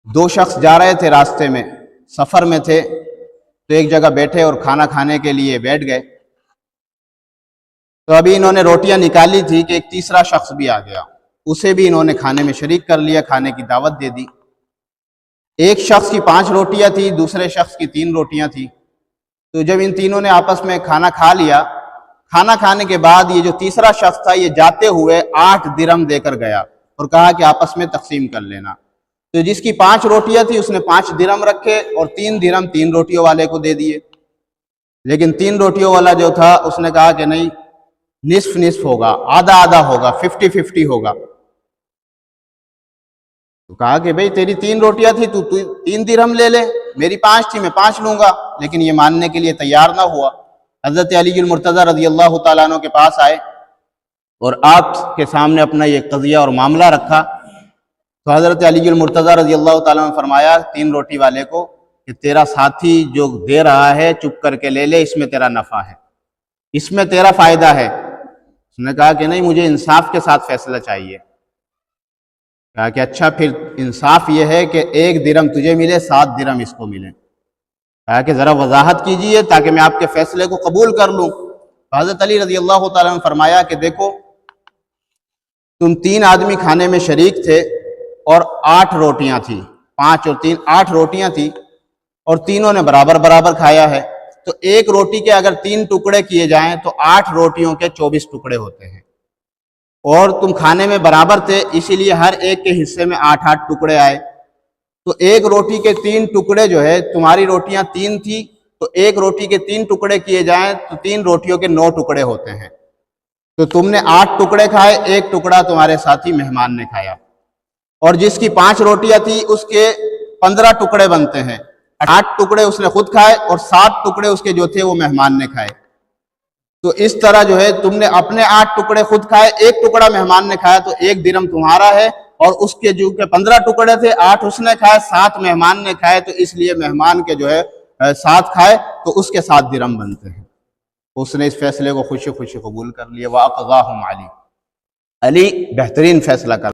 دو شخص جا رہے تھے راستے میں، سفر میں تھے، تو ایک جگہ بیٹھے اور کھانا کھانے کے لیے بیٹھ گئے۔ تو ابھی انہوں نے روٹیاں نکالی تھی کہ ایک تیسرا شخص بھی آ گیا، اسے بھی انہوں نے کھانے میں شریک کر لیا، کھانے کی دعوت دے دی۔ ایک شخص کی 5 روٹیاں تھی، دوسرے شخص کی 3 روٹیاں تھی۔ تو جب ان تینوں نے آپس میں کھانا کھا لیا، کھانا کھانے کے بعد یہ جو تیسرا شخص تھا یہ جاتے ہوئے 8 درہم دے کر گیا اور کہا کہ آپس میں تقسیم کر لینا۔ تو جس کی 5 روٹیاں تھی اس نے 5 درہم رکھے اور 3 درہم 3 روٹیوں والے کو دے دیے۔ لیکن 3 روٹیوں والا جو تھا اس نے کہا کہ نہیں، نصف نصف ہوگا، آدھا آدھا ہوگا، 50-50 ہوگا۔ تو کہا کہ بھئی تیری 3 روٹیاں تھی، تو 3 درہم لے لے، میری 5 تھی، میں 5 لوں گا۔ لیکن یہ ماننے کے لیے تیار نہ ہوا۔ حضرت علی المرتضیٰ رضی اللہ تعالیٰ عنہ کے پاس آئے اور آپ کے سامنے اپنا یہ قضیہ اور معاملہ رکھا۔ تو حضرت علی المرتضیٰ رضی اللہ تعالیٰ عنہ نے فرمایا 3 روٹی والے کو کہ تیرا ساتھی جو دے رہا ہے چپ کر کے لے لے، اس میں تیرا نفع ہے، اس میں تیرا فائدہ ہے۔ اس نے کہا کہ نہیں، مجھے انصاف کے ساتھ فیصلہ چاہیے۔ کہا کہ اچھا، پھر انصاف یہ ہے کہ 1 درہم تجھے ملے، 7 درہم اس کو ملے۔ کہا کہ ذرا وضاحت کیجئے تاکہ میں آپ کے فیصلے کو قبول کر لوں۔ حضرت علی رضی اللہ تعالیٰ نے فرمایا کہ دیکھو، تم 3 آدمی کھانے میں شریک تھے اور 8 روٹیاں تھیں، 5 اور 3 8 روٹیاں تھیں، اور تینوں نے برابر برابر کھایا ہے۔ تو ایک روٹی کے اگر 3 ٹکڑے کیے جائیں تو 8 روٹیوں کے 24 ٹکڑے ہوتے ہیں، اور تم کھانے میں برابر تھے، اسی لیے ہر ایک کے حصے میں 8 ٹکڑے آئے۔ تو ایک روٹی کے 3 ٹکڑے جو ہے، تمہاری روٹیاں 3 تھی، تو ایک روٹی کے 3 ٹکڑے کیے جائیں تو 3 روٹیوں کے 9 ٹکڑے ہوتے ہیں۔ تو تم نے 8 ٹکڑے کھائے، 1 ٹکڑا تمہارے ساتھی مہمان نے کھایا، اور جس کی 5 روٹیاں تھی اس کے 15 ٹکڑے بنتے ہیں۔ 8 ٹکڑے اس نے خود کھائے اور 7 ٹکڑے اس کے جو تھے وہ مہمان نے کھائے۔ تو اس طرح جو ہے تم نے اپنے 8 ٹکڑے خود کھائے، 1 ٹکڑا مہمان نے کھایا، تو 1 درہم تمہارا ہے، اور اس کے جو کہ 15 ٹکڑے تھے، 8 اس نے کھائے، 7 مہمان نے کھائے، تو اس لیے مہمان کے جو ہے 7 کھائے تو اس کے 7 درہم بنتے ہیں۔ اس نے اس فیصلے کو خوشی خوشی قبول کر لیا۔ وَأَقْضَاهُمْ عَلِي، علی بہترین فیصلہ کر